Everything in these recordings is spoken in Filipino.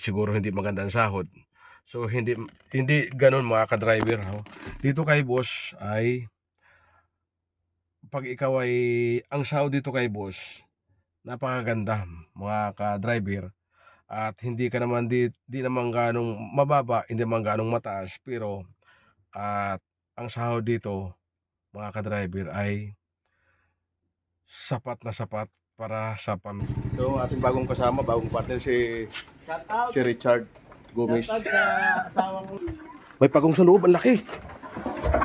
siguro hindi maganda ang sahod. So hindi ganoon mga ka-driver, ho. Dito kay boss ay pag ikaw ay ang sahod dito kay boss napakaganda mga ka-driver, at hindi ka naman di naman gaanong mababa, hindi naman gaanong mataas, pero at ang sahod dito mga ka-driver ay sapat na sapat para sa pamilya. So ating bagong kasama, bagong partner Shout out. si Richard Gomez. Shout out sa asawa ko. May pagong sa loob, ang laki.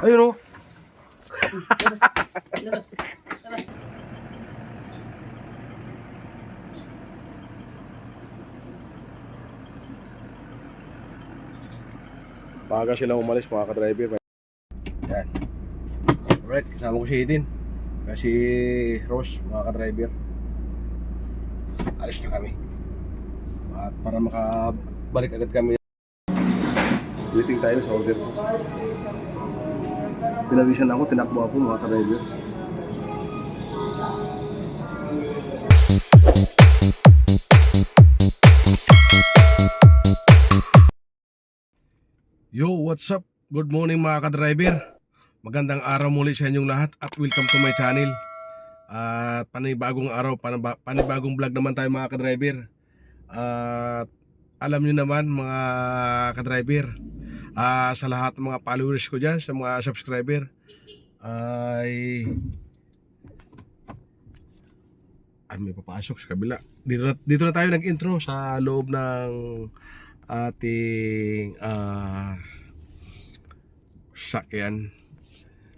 Ayun oh. Baga silang umalis mga ka-driver. Yan. Alright, kasama ko si Eden. Kasi Rose, mga ka-driver. Alis na kami. At para makabalik agad kami. Waiting tayo sa order ko. Pinawisan ako, tinakbo ako mga ka-driver. Yo, what's up? Good morning mga ka-driver. Magandang araw muli sa inyong lahat at welcome to my channel. At panibagong araw, panibagong vlog naman tayo mga ka-driver. At alam niyo naman mga ka-driver, sa lahat ng mga followers ko dyan, sa mga subscriber, ay may papasok sa kabila. Dito na tayo nag-intro sa loob ng ating sakyan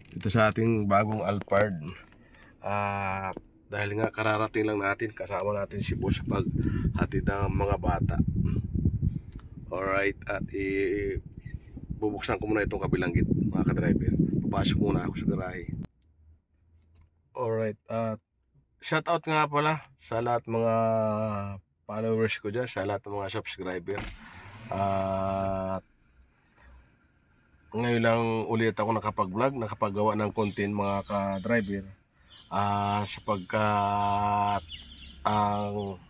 dito sa ating bagong Alphard. Dahil nga kararating lang natin, kasama natin si boss sa paghatid ng mga bata. Alright, at bubuksan ko muna itong kabilang gate mga ka-driver. Papasok muna ako sa garahe. Alright, at shout out nga pala sa lahat mga followers ko dyan, sa lahat ng mga subscriber. At ngayon lang ulit ako nakapag-vlog, nakapagawa ng content mga ka-driver. Sapagkat ang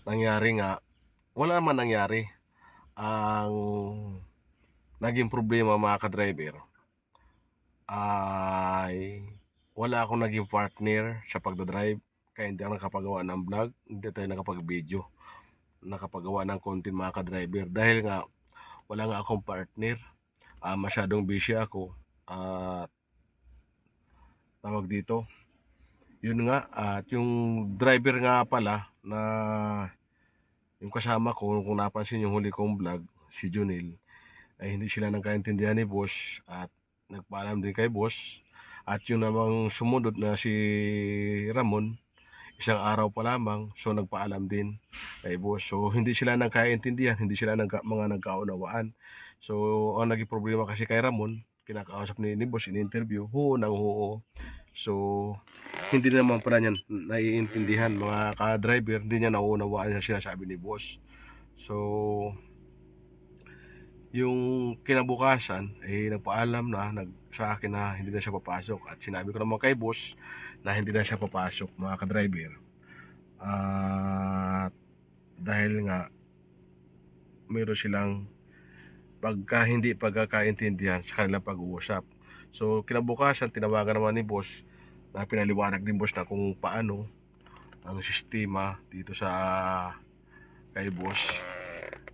nangyari nga, wala naman nangyari. Ang naging problema mga ka-driver ay wala akong naging partner sa pagdadrive, kaya hindi ako nakapagawa ng vlog, hindi tayo nakapag-video, nakapagawa ng content mga ka-driver, dahil nga wala nga akong partner. Masyadong busy ako at tawag dito, yun nga, at yung driver nga pala na yung kasama ko, kung napansin yung huli kong vlog, si Junil, ay hindi sila nagkaintindihan ni boss at nagpaalam din kay boss. At yung namang sumunod na si Ramon, isang araw pa lamang, so nagpaalam din kay boss. So hindi sila nagkaintindihan, hindi sila mga nagkaunawaan. So ang naging problema kasi kay Ramon, kinakausap ni boss, in-interview, oo nang oo. So hindi naman pala niya naiintindihan mga ka-driver, hindi niya nauunawaan yung sinasabi ni boss. So yung kinabukasan ay nagpaalam na sa akin na hindi na siya papasok, at sinabi ko naman kay boss na hindi na siya papasok mga ka-driver. At dahil nga mayroon silang hindi pagkakaintindihan sa kanilang pag-uusap. So kinabukasan tinawagan naman ni boss, na pinaliwanag din boss na kung paano ang sistema dito sa kay boss.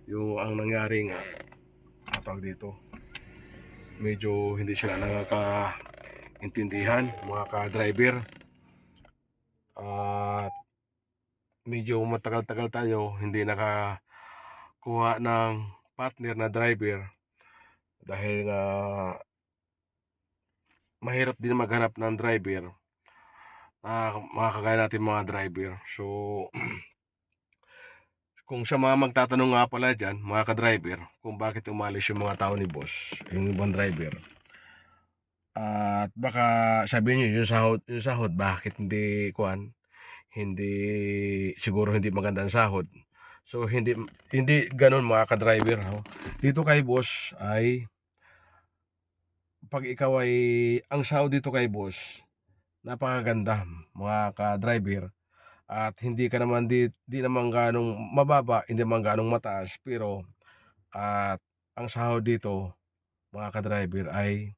Yung ang nangyari nga, tawag dito, medyo hindi sila nakakaintindihan mga ka-driver. At medyo matagal-tagal tayo hindi nakakuha ng partner na driver, dahil nga mahirap din maghanap ng driver, mga kagaya natin mga driver. So kung sa mga magtatanong nga pala dyan mga ka-driver, kung bakit umalis yung mga tao ni boss, yung ibang driver, at baka sabihin nyo yung sahod bakit hindi hindi siguro hindi maganda ang sahod. So hindi ganoon mga ka-driver, ho. Dito kay boss ay pag ikaw ay ang sahod dito kay boss napakaganda mga ka-driver, at hindi ka naman di naman gaanong mababa, hindi naman gaanong mataas, pero at ang sahod dito mga ka-driver ay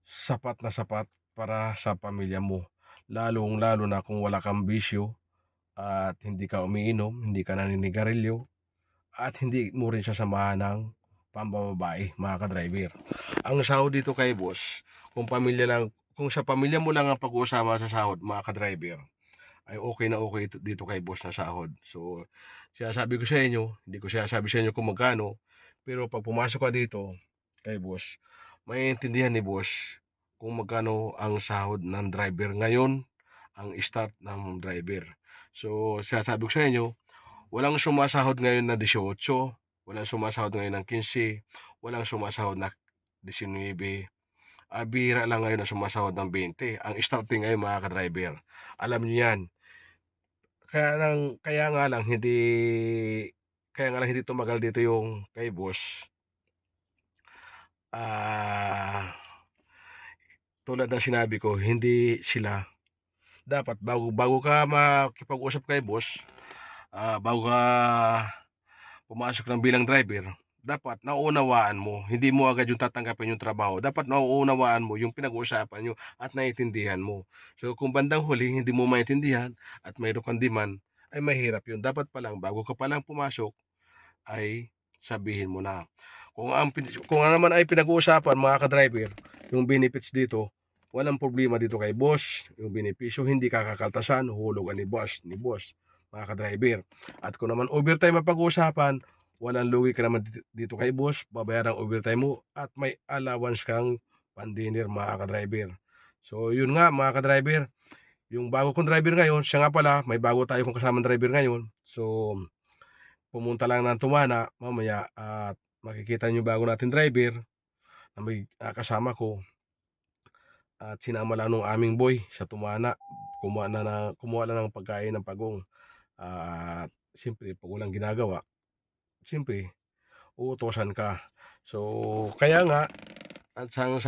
sapat na sapat para sa pamilya mo. Lalong-lalo na kung wala kang bisyo at hindi ka umiinom, hindi ka naninigarilyo, at hindi mo rin sasamahan ng pambababae, mga ka-driver. Ang sahod dito kay boss, kung sa pamilya mo lang ang pag-uusama sa sahod, mga ka-driver, ay okay na okay dito kay boss na sahod. So, sinasabi ko sa inyo, hindi ko sinasabi sa inyo kung magkano, pero pag pumasok ka dito kay boss, maiintindihan ni boss kung magkano ang sahod ng driver ngayon, ang start ng driver. So, sinasabi ko sa inyo, walang sumasahod ngayon na 18, walang sumasahod ngayon ng 15, walang sumasahod na 19, bihira lang ngayon na sumasahod ng 20. Ang starting ngayon mga ka-driver. Alam niyo 'yan. Kaya nga lang hindi tumagal dito yung kay boss. Ah, tulad ng sinabi ko, hindi sila dapat bago bago ka makipag-usap kay boss, bago ka pumasok ng bilang driver, dapat nauunawaan mo. Hindi mo agad yung tatanggapin yung trabaho. Dapat nauunawaan mo yung pinag-uusapan nyo at naiintindihan mo. So kung bandang huli hindi mo maintindihan at mayroon kang demand, ay mahirap yun. Dapat pa lang, bago ka pa lang pumasok, ay sabihin mo na. Kung ano naman ay pinag-uusapan mga ka-driver, yung benefits dito, walang problema dito kay boss. Yung benepisyo hindi kakakaltasan, hulugan ni boss, mga ka-driver. At kung naman overtime ang pag-uusapan, walang lugi ka naman dito kay boss, babayaran ang overtime mo at may allowance kang pandiner mga ka-driver. So yun nga mga ka-driver, yung bago kong driver ngayon, siya nga pala, may bago tayo kong kasamang driver ngayon. So pumunta lang ng Tumana mamaya at makikita niyo bago nating driver na may kasama ko at sinama lang nung aming boy sa Tumana. Kumuha na ng pagkain ng pagong. At siyempre pag walang ginagawa, siyempre uutusan ka. So kaya nga at ang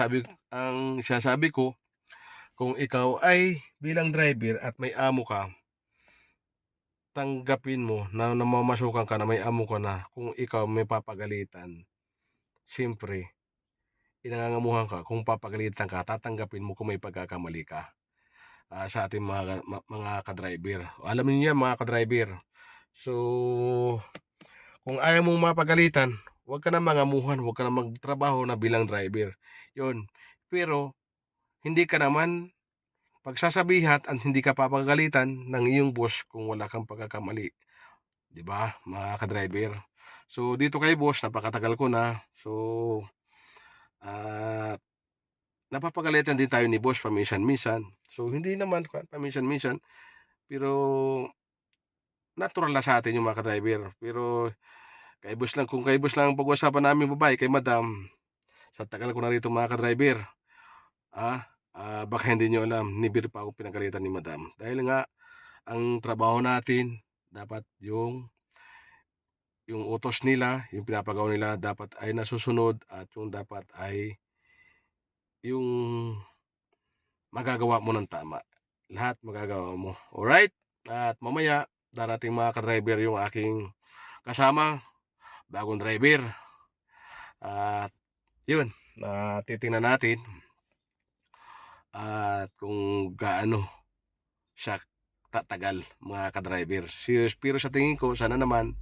sinasabi ko, kung ikaw ay bilang driver at may amo ka, tanggapin mo na namamasukan ka na may amo ka na. Kung ikaw may papagalitan, siyempre inangangamuhan ka, kung papagalitan ka, tatanggapin mo kung may pagkakamali ka, sa ating mga ka-driver. Alam niyo yan mga ka-driver. So, kung ayaw mong mapagalitan, huwag ka na mangamuhan, huwag ka na magtrabaho na bilang driver. Yun. Pero, hindi ka naman pagsasabihan at hindi ka papagalitan ng iyong boss kung wala kang pagkakamali. 'Di ba, mga ka-driver? So, dito kay boss, napakatagal ko na. So, ah napapagalitan din tayo ni boss paminsan-minsan. So, hindi naman paminsan-minsan, pero natural lang sa atin yung mga ka-driver. Pero kung kay boss lang ang pag-uusapan namin babae, kay madam, sa tagal ko na rito mga ka-driver, baka hindi niyo alam, never pa ako pinagalitan ni madam. Dahil nga, ang trabaho natin, dapat yung utos nila, yung pinapagawa nila, dapat ay nasusunod at yung dapat ay yung magagawa mo ng tama. Lahat magagawa mo. Alright? At mamaya, darating mga ka-driver yung aking kasama, bagong driver. At yun, titingnan natin at kung gaano siya tatagal mga ka-driver. Pero sa tingin ko, sana naman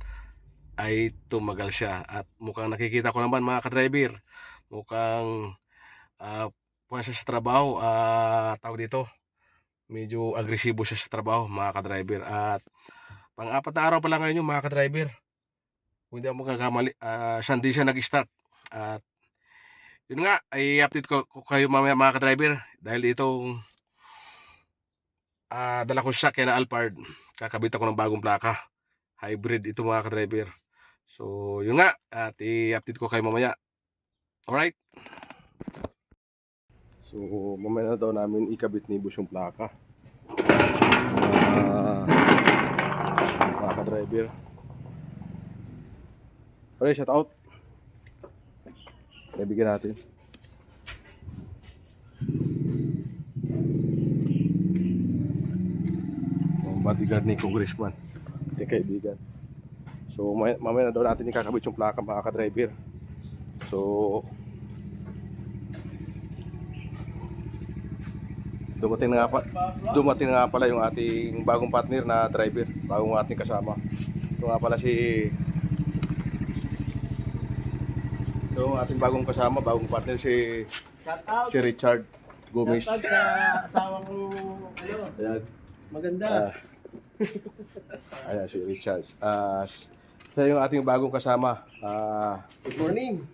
ay tumagal siya. At mukhang nakikita ko naman mga ka-driver, mukhang puwan siya sa trabaho, tawag dito, medyo agresibo siya sa trabaho mga ka-driver. At pang-apat na araw pa lang ngayon yung mga ka-driver. Kung hindi ako magkakamali, Sunday siya nag-start. At yun nga, ay update ko kayo mamaya mga ka-driver. Dahil itong dala ko sa sakyan na Alphard. Kakabit ako ng bagong plaka. Hybrid ito mga ka-driver. So yun nga, at i-update ko kayo mamaya. Alright? So mamaya na daw namin ikabit ni boss yung plaka. Mga ka-driver. Alright, shout out. Ibigyan natin. bodyguard ni Congressman. Ating kaibigan. So mamaya na daw natin ikakabit yung plaka mga ka-driver. So dumating na nga pala yung ating bagong partner na driver, bagong ating kasama. Ito nga pala ito ating bagong kasama, bagong partner Shout out. si Richard Gomez. Shout out sa asawang Ayan. maganda. Ayan si Richard. Siya yung ating bagong kasama. Good morning.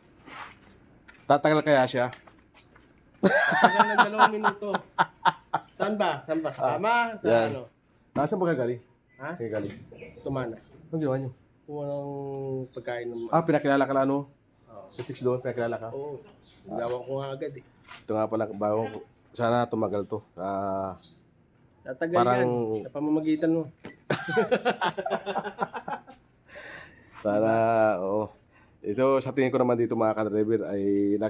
Tatagal kaya siya? Tagal ng 2 minuto. Saan ba? Sa kama? Sa Yan. ano? Nasaan ba gagaling? Ha? Sige galing. Tumana. Anong ginawa niyo? Kung anong pagkain ng... Pinakilala ka na ano? Oo. Sa chicks doon, pinakilala ka? Oo. Gawa ko nga agad eh. Ito nga pala, bagong, sana tumagal to. Tatagal Parang- yan. Sa pamamagitan mo. Sana, oo. Ito, sa tingin ko naman dito mga ka-driver, ay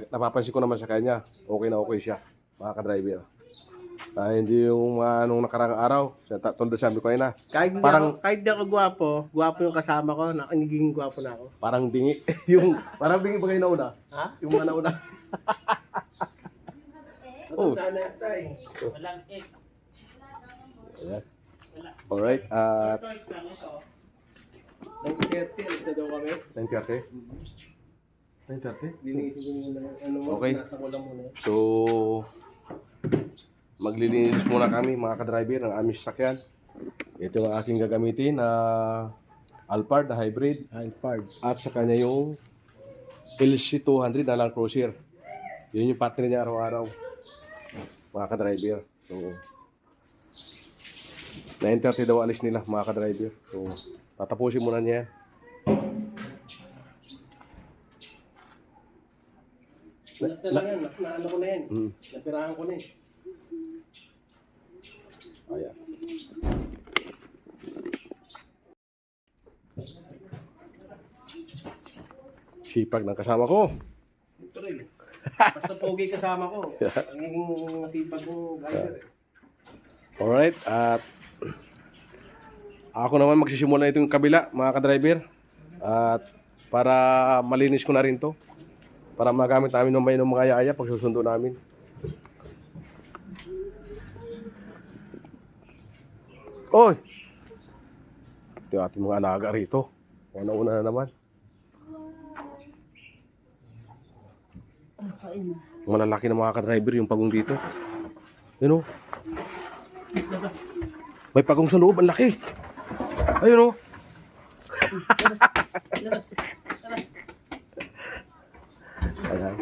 napapansin ko naman sa kanya, okay siya, mga ka-driver. Hindi yung nung nakarang araw, tulad sabi ko na, Kahit di ako gwapo yung kasama ko, nagiging gwapo na ako. parang bingi. Parang bingi ba kayo nauna? Ha? Yung mga nauna. Oh. Sana tayo. Walang egg. Ayan. Alright, at 9:30, alis na daw kami. 9:30? 9:30? Linisin ko muna. Ano mo, Okay. nasa ko lang muna. So, maglilinis muna kami mga ka-driver ng aming sasakyan. Ito ang aking gagamitin na Alphard na hybrid. Alphard. At sa kanya yung LC200 na Land Cruiser. Yun yung partner niya araw-araw. Mga ka-driver. So, 9:30 daw alis nila mga ka-driver. So, tatapusin muna niya yan. Last na lang yan. Naano ko na yan. Mm. Napirahan ko na eh. Ayan. Sipag ng kasama ko. Ito rin. Basta pogi kasama ko. Nagiging masipag ko driver eh. Alright, at ako naman magsisimula itong kabila, mga ka-driver. At para malinis ko na rin to. Para magamit namin ng mga yaya pag susundo namin. Oy! Ito yung ating mga alaga rito. Una-una na naman. Mga lalaki na mga ka-driver yung pagong dito. Yun o. May pagong sa loob, ang laki. Ayun o. Ayan.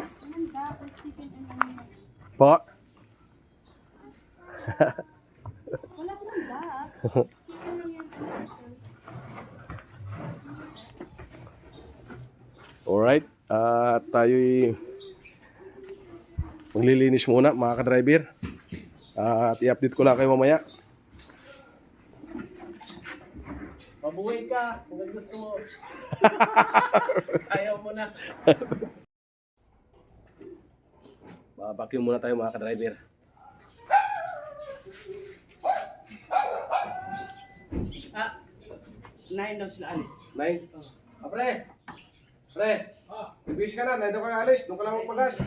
Pa. Alright, tayo'y maglilinis muna mga ka-driver. At i-update ko lang kayo mamaya. Mabuhay ka. Kung gusto mo. Ayaw mo na. Vacuum muna tayo mga ka-driver. Ah, 9 daw sila alis. Nine? Pre! Pre! Bibis ka na, nandun ka alis. Doon ka lang magpagas.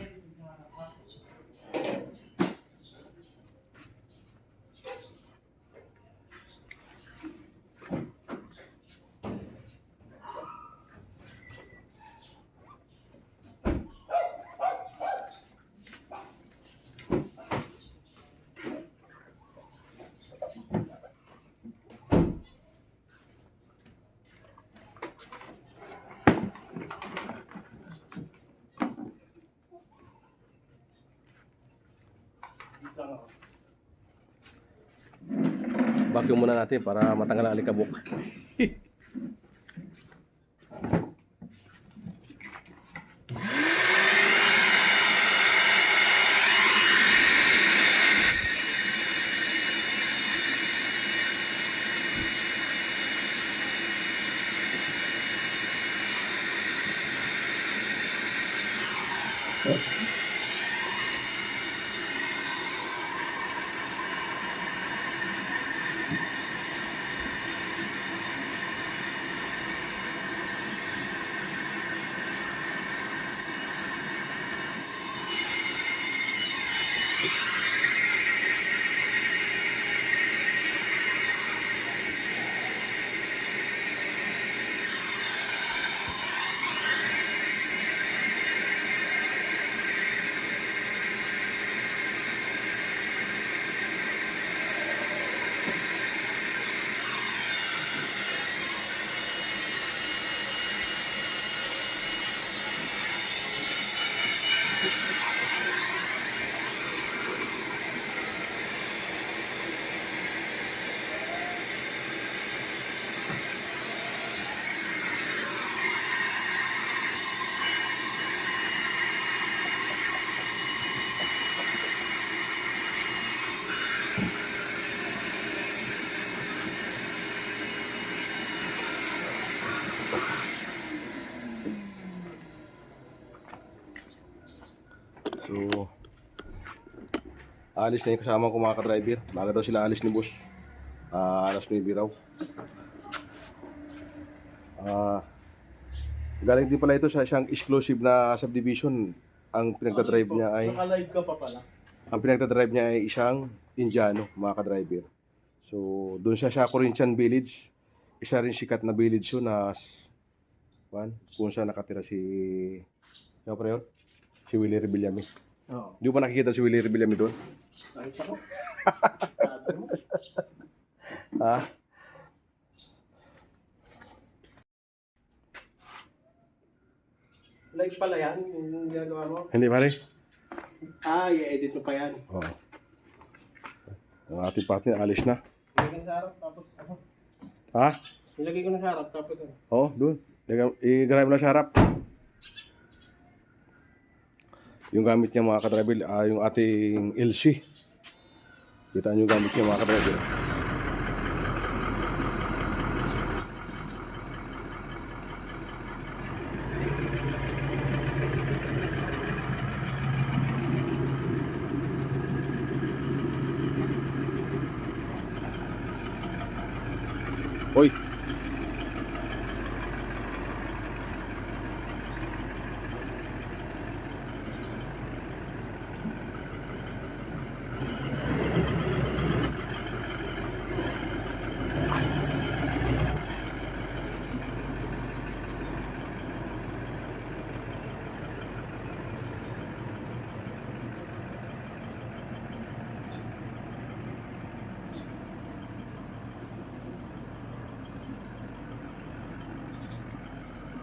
Vacuum muna natin para matanggal ang alikabok. So, alis na yung kasama ko mga ka-driver. Baga daw sila alis ni boss. Alas 9 raw. Galing din pala ito sa isang exclusive na subdivision. Ang pinagdadrive niya ay Naka-live ka pa pala. ang pinagdadrive niya ay isang Indiano mga ka-driver. So, doon siya sa Corinthian Village. Isa rin sikat na village yun na kung saan nakatira si ano pa yun? Si Willie Rebillame. Oo. Hindi mo pa nakikita si Willie Rebillame doon? Nakita ko. Sabi mo. Ha? Live pala yan, yung ginagawa mo. Hindi pare? I-edit mo pa yan. Oo. Ang ating partner alis na. Ilagay ko na sa harap, tapos ano? Ha? Ilagay ko na sa harap, tapos ano? Oo, doon. I-drive mo na sa harap. Yung gamit niya mga ka-driver, yung ating LC. Kita niyo yung gamit niya mga ka-driver. Hoy.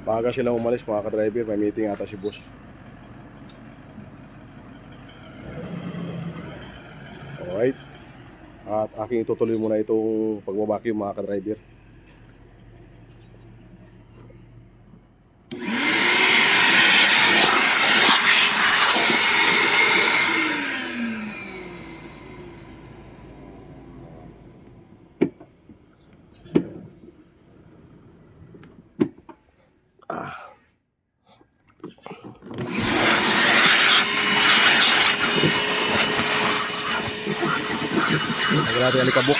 Maaga silang umalis mga ka-driver, may meeting ata si boss. Alright. At aking itutuloy muna itong pagbabacuum mga ka-driver. Lagyan natin ang alikabok.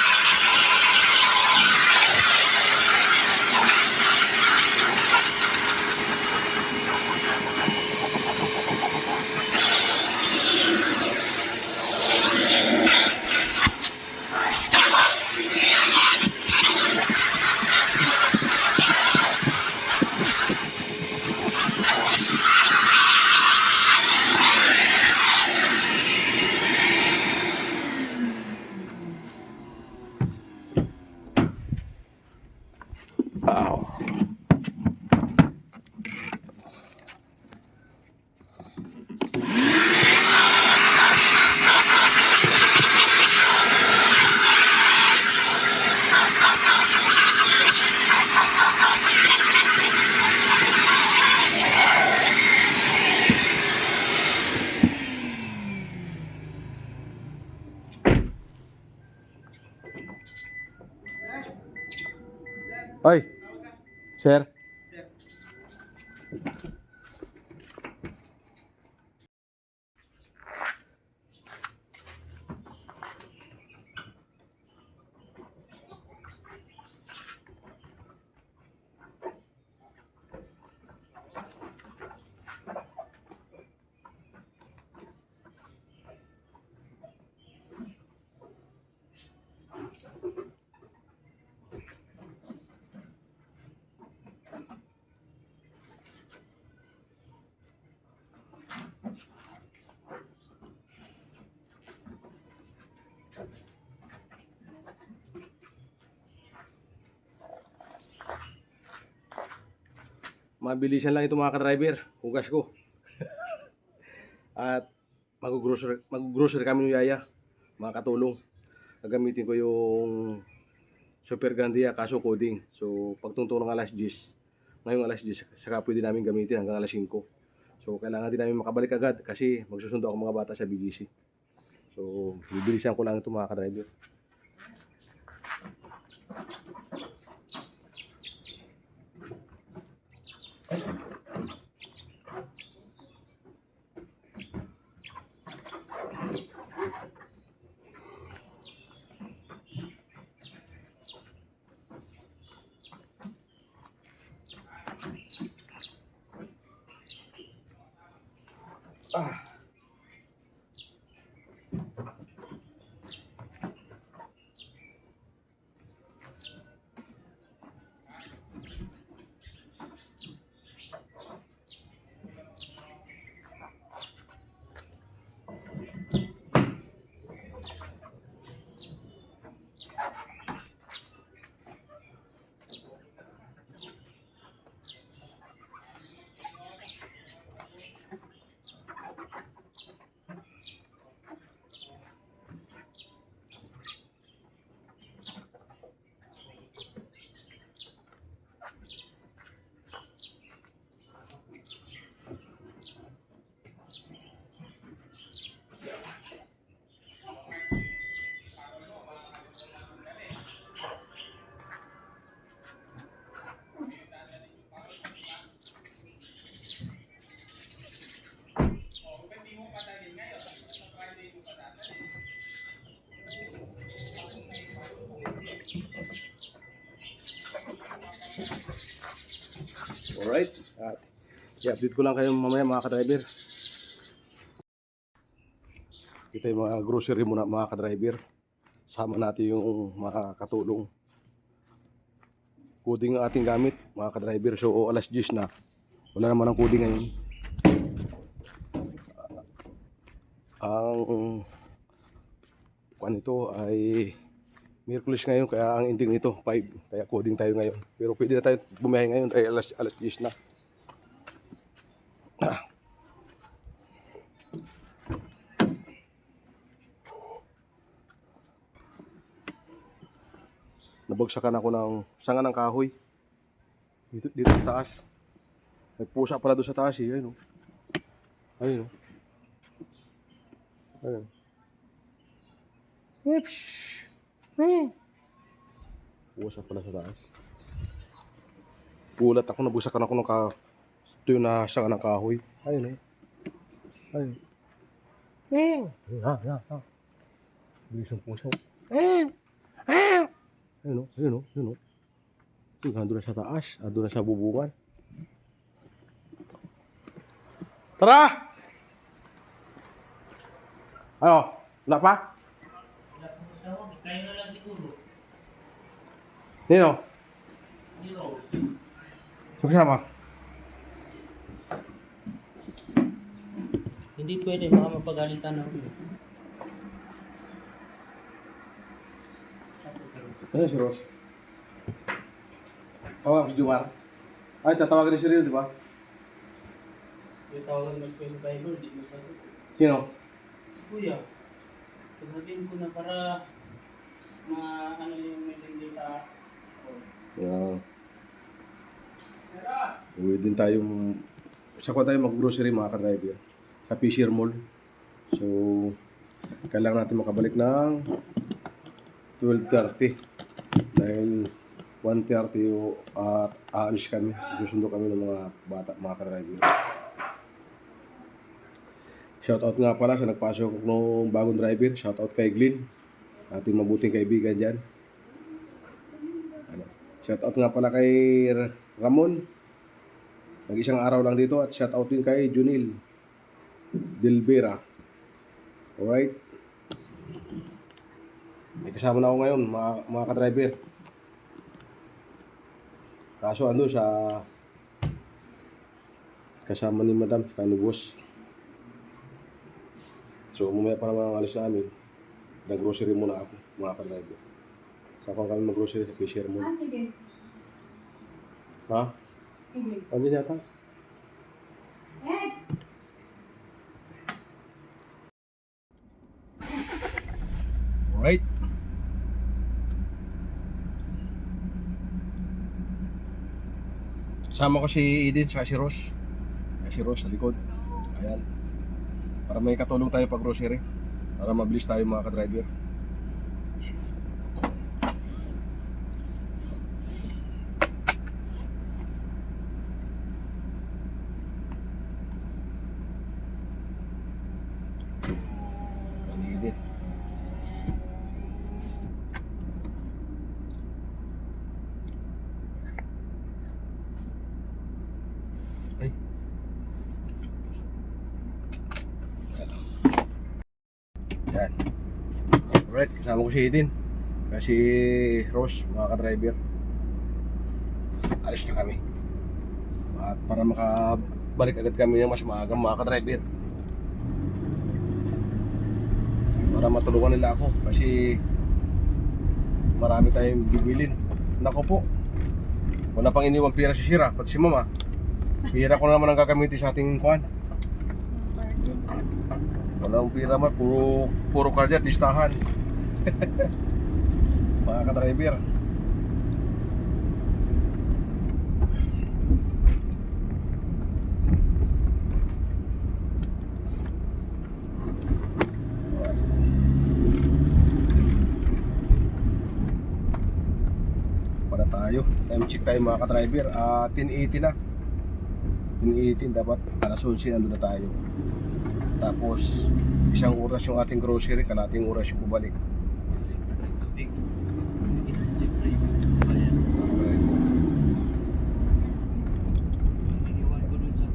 Ay, sir. Mabilisan lang ito mga ka-driver. Hugas ko. At mag-grocery kami ng yaya. Mga katulong. Gagamitin ko yung Super Gandia kaso coding. So pagtungtong ng alas 10, ngayong alas 10, saka pwede namin gamitin hanggang alas 5. So kailangan din namin makabalik agad kasi magsusundo ako mga bata sa BGC. So bibilisan ko lang ito mga ka-driver. Ah. Alright. At i-update ko lang kayo mamaya mga ka-driver. Ito yung mga grocery muna mga ka-driver. Sama natin yung mga katulong. Coding ang ating gamit mga ka-driver. So alas 10 na. Wala naman ang coding ngayon. Ang kuan ito ay Miyerkules ngayon kaya ang ending nito 5. Kaya coding tayo ngayon. Pero pwede na tayo bumiyahe ngayon ay alas 10 na. Nabagsakan ako ng sanga ng kahoy. Dito sa taas. May pusa pala doon sa taas eh. Ayun o. Ayun o. Ayun. Oops. Pusa pala sa taas. Ulat ako, nabagsakan ako ng ito yung nasanga ng kahoy. Ayun eh. Ayun. Bilis ang pusa. Ayun o, ayun o, ayun o. Ando na sa taas, ando na sa bubungan. Tara! Ayo, wala pa? Kayo na lang siguro. Nino? Ni Rose. Sama-sama. Hindi pwede, baka mapagalitan ako. Ano si Ross? Tawag si Jumar. Ay, tatawagan ni si Rio, di ba? Yung tawagan mo sa driver, di mo sagot. Sino? Si Kuya, sagutin ko na para ano yung messenger sa... Yeah. Uwi din tayong sa tayo mag-grocery mga ka-driver sa Fisher Mall. So, kailangan natin makabalik ng 12:30 dahil 1:30 at aalis kami. Susundo kami ng mga bata, mga ka-driver. Shoutout nga pala sa nagpasok ng bagong driver. Shoutout kay Glenn, ating mabuting kaibigan dyan. Shoutout nga pala kay Ramon. Nag-isang araw lang dito at shoutout din kay Junil Delvera. Alright. May kasama na ako ngayon, mga ka-driver. Kaso ando sa kasama ni Madam, sa ni Boss. So mamaya pa naman ang alis namin. Nag-grocery muna ako, mga ka-driver. Saka kami mag-grocery sa Fisher Mall. Sige. Ha? Sige. Andun yata? Yes! Alright. Sama ko si Eden sa si Ross. Si Ross sa likod. Ayan. Para may katulong tayo pag grocery. Para mabilis tayo mga ka-driver. Eden. Ay. Alright, kasama ko si Eden. Kasi Rose, mga ka-driver. Alis na kami. At para makabalik agad kami ng mas maaga, mga ka-driver. Para matulungan nila ako kasi marami tayong bibilin. Nako po, wala pang iniwang pira si Shira, pati si Mama. Pira ko na naman ang gagamitin sa ating kuhan. Walang pira man, puro card at listahan. Mga ka-driver. Para tayo, time check tayo mga ka-driver. 10:80 na. 10:18 dapat alas 11 nandun na tayo. Tapos isang oras yung ating grocery, kalating oras yung bubalik. Iniwan ko dun sa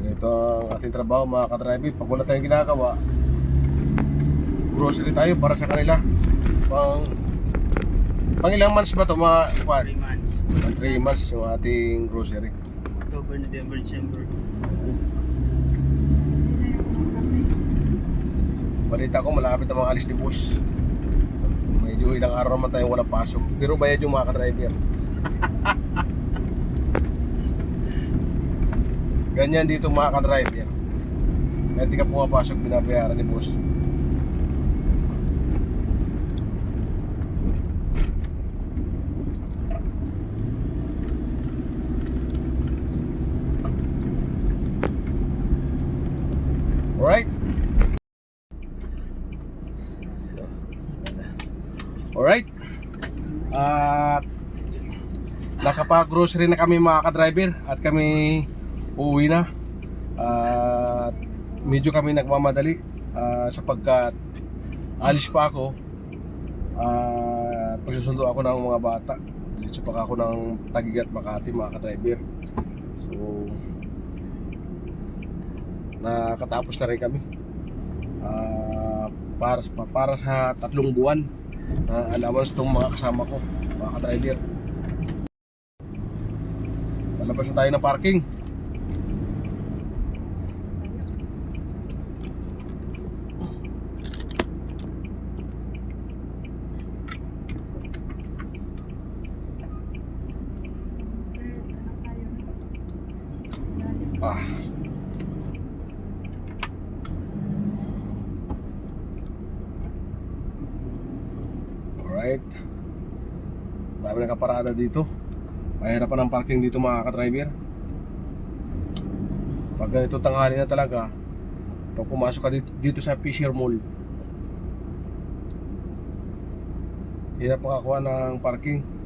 Ito ang ating trabaho mga ka-driver. Pag wala tayong ginagawa, grocery tayo para sa kanila. Pang ilang months ba ito mga 3 months. 3 months yung ating grocery. October, November, December. Balita ko malapit na mga alis ni boss. Medyo ilang araw naman tayong walang pasok. Pero bayad yung mga ka-driver. Ganyan dito mga ka-driver. Kaya di ka pumapasok, binabayaran ni boss. Alright? Alright? At nakapag-grocery na kami mga ka-driver at kami uuwi na. At medyo kami nagmamadali sapagkat alis pa ako at pagsusundo ako ng mga bata. Diretso pa ako ng Taguig at Makati mga ka-driver. So nakatapos na rin kami para sa 3 buwan na allowance itong mga kasama ko mga ka-driver. Palabas na tayo ng parking. Alright. Dami nakaparada dito. Mahirapan ang parking dito mga ka-driver. Pag ganito tanghali na talaga, pag pumasok ka dito sa Fisher Mall, hirap makakuha ng parking.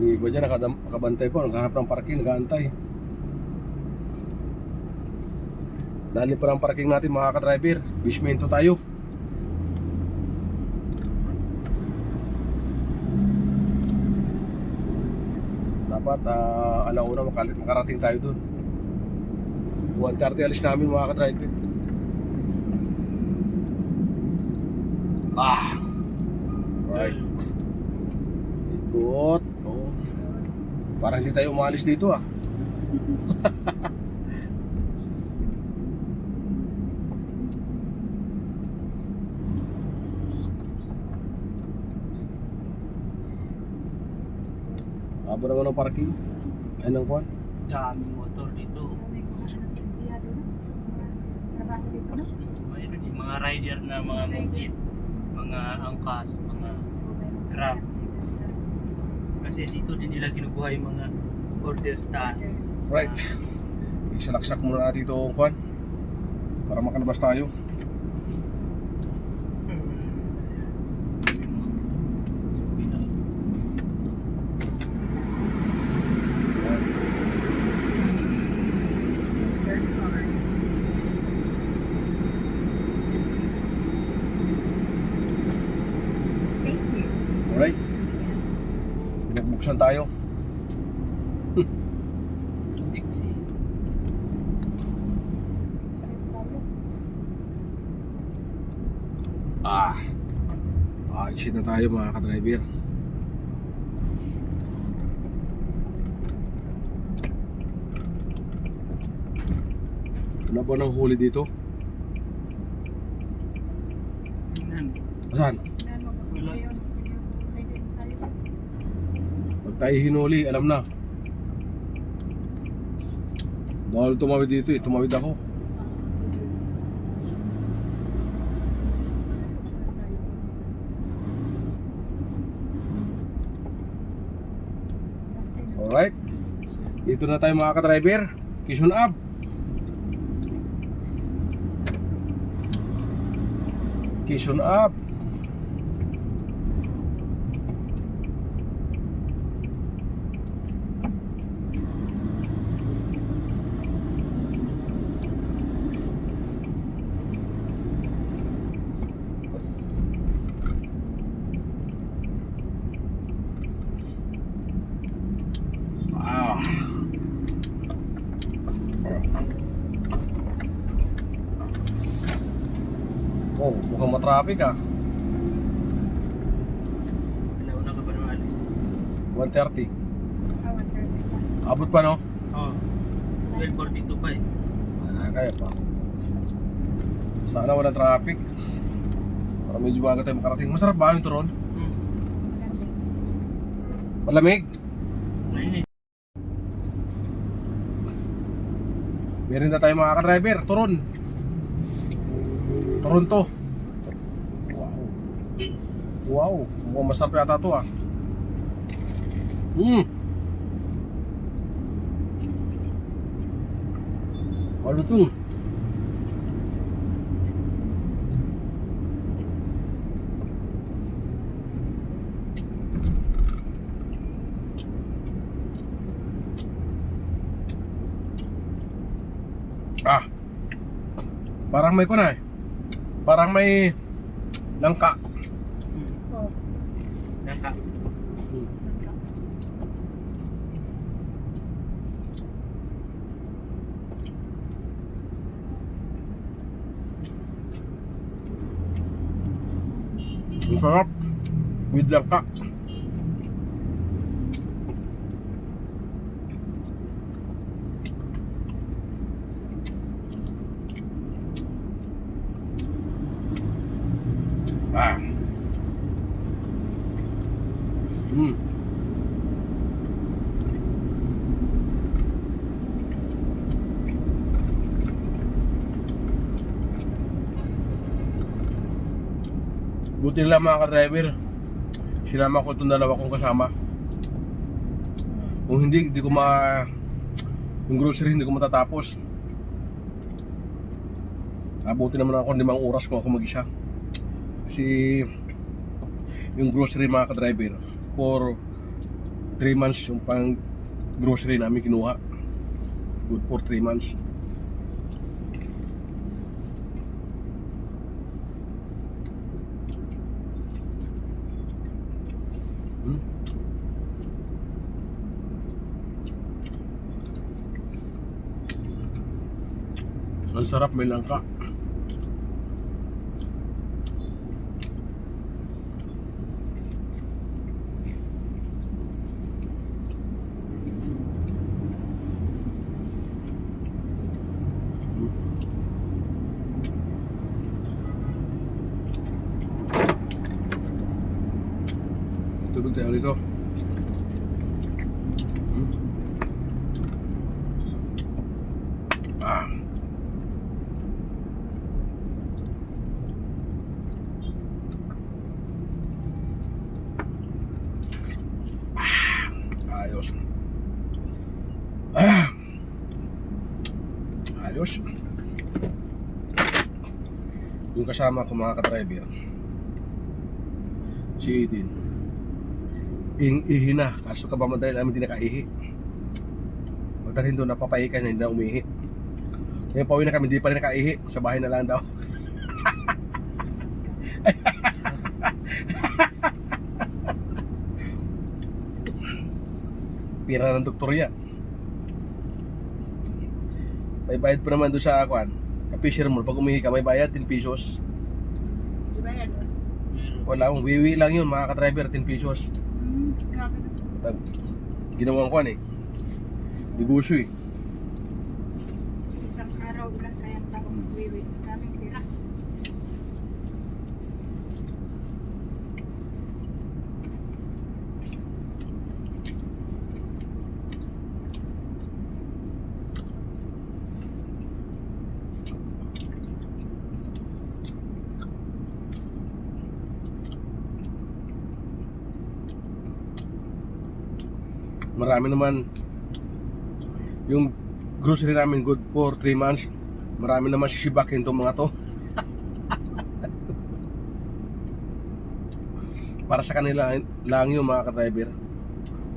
Yung iba dyan nakabantay po, naghahanap ng parking, nag-aantay. Dali pa ng parking natin mga ka-driver. Bismento tayo. Dapat alauna makarating tayo dun. 1:30 alis namin mga ka-driver. Right. Ikot. Parang hindi tayo umalis dito Abo naman ang parking. Ayun ang kwan. Daming motor dito. Mayroon din mga rider na mga mungkit, mga angkas, mga grab. Kasi dito din nila kinukuha yung mga order task. Right. Isalaksak muna natin itong kwan para makalabas tayo. Alright. Pinagbuksan tayo. Dixie. Exit na tayo mga ka-driver. Wala ba ng huli dito? Yan. Saan? Wala. Pag tayo hinuli, alam na. Bawal tumawid dito eh, tumawid ako. Alright. Dito na tayo mga ka-driver. Quezon Ave. Quezon Ave. Oh, mukhang matraffic ah. Nauna ka pa nung alis. 1:30. Abot pa no? Oo. 12:42 pa eh. Kaya pa. Sana walang traffic. Para medyo bago tayo makarating. Masarap ba yung turon? Malamig? Mainit. Meron na tayo mga ka-driver. Turon. Toronto. Wow. Wow. Mukhang masarap yata ito ah. Ano ito? Parang may kuna eh. Parang may langka. Naka. Ang sarap. With langka. Buti lang mga ka-driver, sinama ko itong dalawa kong kasama. Kung hindi, yung grocery hindi ko matatapos. Abuti naman ako 5 oras kung ako mag-isa. Kasi yung grocery mga ka-driver, for 3 months yung pang grocery namin kinuha. Good for 3 months. Ang sarap, may langka. Tulog tayo rito. Ayos. Ayos. Yung kasama ko mga ka-driver, si Edin, ihi na. Kaso kapamadali namin hindi nakaihi. Pagdating doon, napapaikan na hindi na umihi. Ngayon pauwi na kami, hindi pa rin nakaihi. Sa bahay na lang daw. Pira ng doktor yan. May bayad pa naman doon sa akuan. Fisher Mall, pag umihi ka, may bayad 10 pesos. Di ba yan? Wala, wiwi lang yun mga ka-driver, 10 pesos. Grabe na. Ginawang kuan eh. Negosyo eh. Isang araw lang kayang tao magwiwi. Daming pira. Marami naman yung grocery namin good for 3 months. Marami naman sisibakin itong mga to. Para sa kanila lang yung mga ka-driver.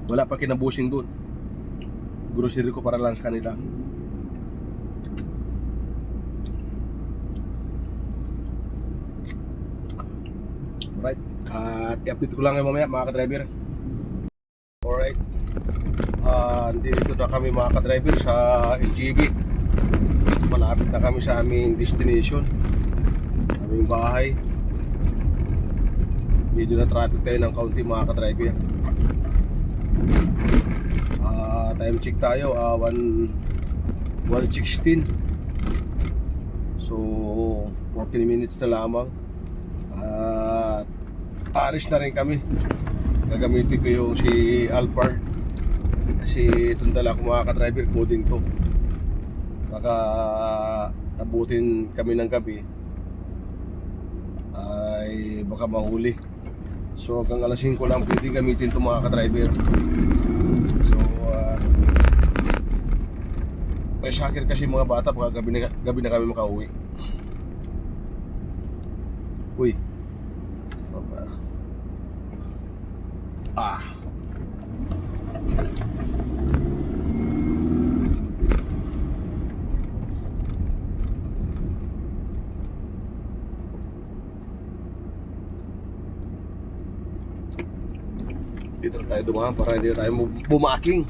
Wala pa kinabusing doon. Grocery ko para lang sa kanila. Alright. At i-update ko lang kayo mamaya mga ka-driver. Alright. Dito na kami mga ka-driver sa LGB. Malapit na kami sa aming destination, aming bahay. Medyo na traffic tayo ng kaunti mga ka-driver. Time check tayo, 1:16. So 14 minutes na lamang. Aalis na rin kami. Gagamitin ko yung si Alphard kasi itong dala ko mga ka-driver, coding to. Baka abutin kami ng gabi ay baka mahuli. So hanggang alas 5 lang pwede gamitin to mga ka-driver. So may shocker kasi mga bata, baka gabi na kami makauwi. Uy. Dito na tayo dumaan para hindi na tayo bumaking.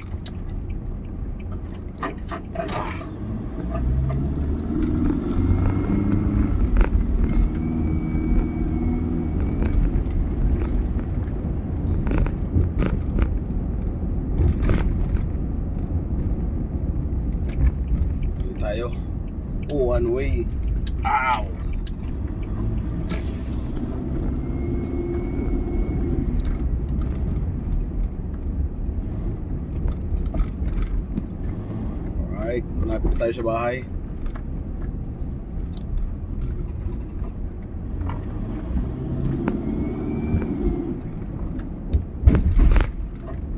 Dito tayo. One way. Ow! Alright, malapit tayo sa bahay.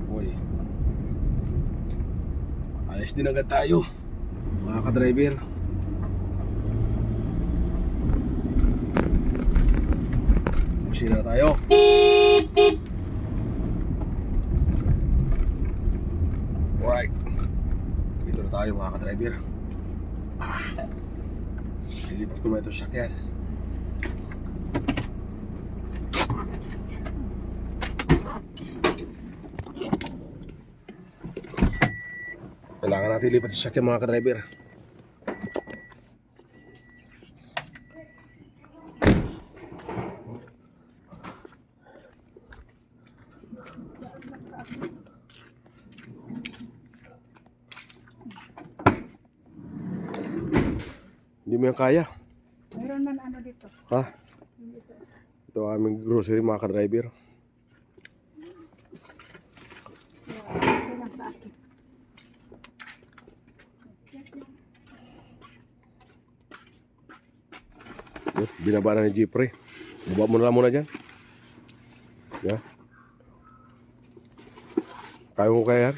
Uy. Alis din agad tayo, mga ka-driver. Pusina na tayo. Alright. Dito na tayo mga ka-driver. Lilipat ko na ito sa sakyan. Kailangan natin lipat sa sakyan mga ka-driver. Hindi mo yan kaya. Meron man ano dito. Ha? Ito ang aming grocery mga ka-driver. Ito lang sa akin. Binaba na ni Jeffrey. Baba mo na lang muna dyan. Yeah. Kaya mo kaya yan?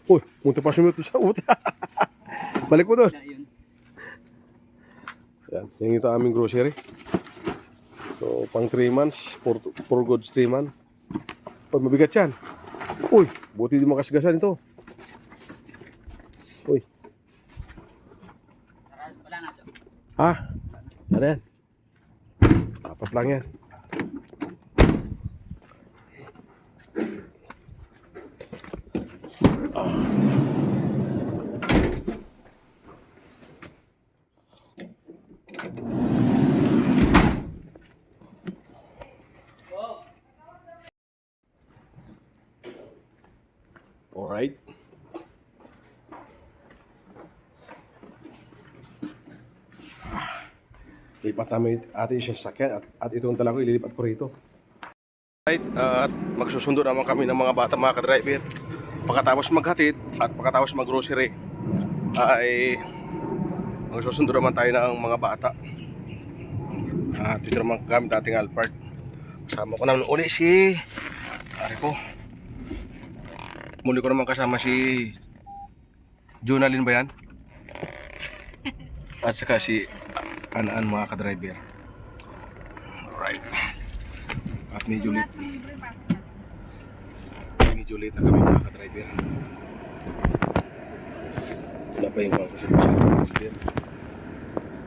Uy, munti pa sumito sa uta. Balik mo doon. Yan. Yung ito aming grocery. So, pang 3 months. 4 goods 3 months. Uy, mabigat yan. Uy, buti di makasgasan ito. Uy. Ha? Ano yan? 4 lang yan. Alright. Lipat namin atin siya sa sakyan at itong tala ko ililipat ko rito. Right, at magsusundo naman kami ng mga bata, mga ka-driver. Pagkatapos maghatid at pagkatapos mag-grocery ay magsusundo naman tayo ng mga bata. At dito naman kami dating Alphard. Kasama ko naman uli si pare ko. Muli ko naman kasama si Jonalyn ba yan? At saka si Anaan, mga ka-driver. Alright. At medyo late. Medyo late na kami, mga ka-driver. Wala pa yung pangkusip sa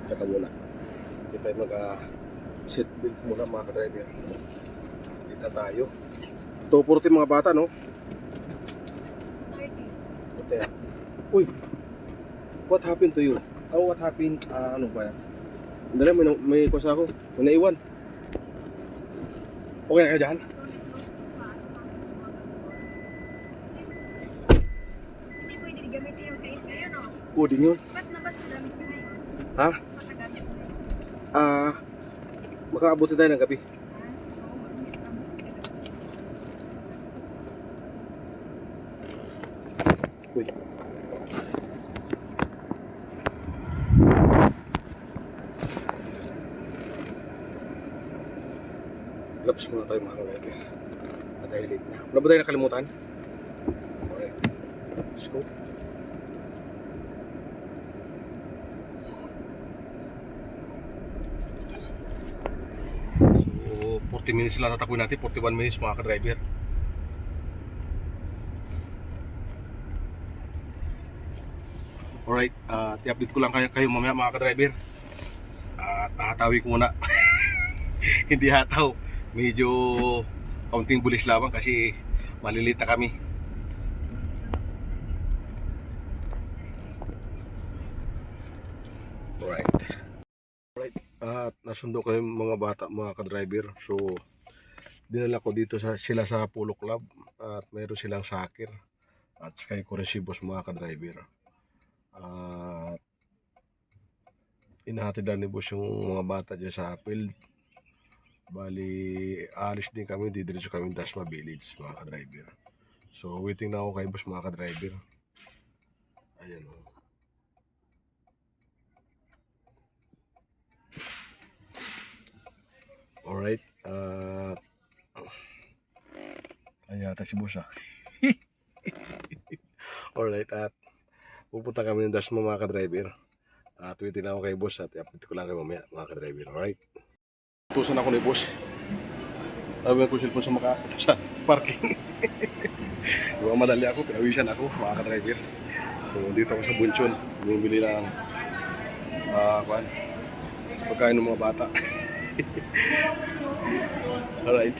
tsaka muna. Hindi tayo mag-seatbelt muna, mga ka-driver. Dito tayo. 240 mga bata, no? Okay. Uy, what happened to you? Oh, what happened? Ano ba yan? Dali, may kusa ako. May naiwan. Okay na kayo dyan? Hindi pwede gamitin yung face ngayon, no? Puding yun. Ba't nagamit ka ngayon? Ha? Ba't nagamit mo ngayon? Makaabuti tayo ng gabi. Oo, mag-meet ka mo. Uy. Labs muna tayo, mga ka-driver. At tayo late na. Wala ba tayo nakalimutan? Alright. Let's go. So, 40 minutes lang tatakwin natin. 41 minutes, mga ka-driver. Alright, i-update ko lang kayo mamaya, mga ka-driver. At hatawin ko muna. Hindi hataw. Medyo kaunting bulis lamang kasi malilit na kami. Alright. Alright, at nasundo ko yung mga bata, mga ka-driver. So, dinala ko dito sila sa Polo Club. At mayroon silang soccer. At saka ko rin si boss, mga ka-driver. At inahatid lang ni boss yung mga bata dyan sa field. Bali, alis din kami, didiretso kami Dasma Village, mga ka-driver. So, waiting na ako kay boss, mga ka-driver. Ayan o. Alright, ayan yata si boss, ah. Alright, at pupunta kami ng Dasma, mga ka-driver. At waiting na ako kay boss at i-update ko lang kayo mamaya, mga ka-driver. Alright. Tusan ako ni boss. Sabi ko cellphone sa parking. Diba, madali ako, pinawisan ako, mga ka-driver. So, dito ako sa Bunchon. Bumibili ng pagkain ng mga bata. Alright.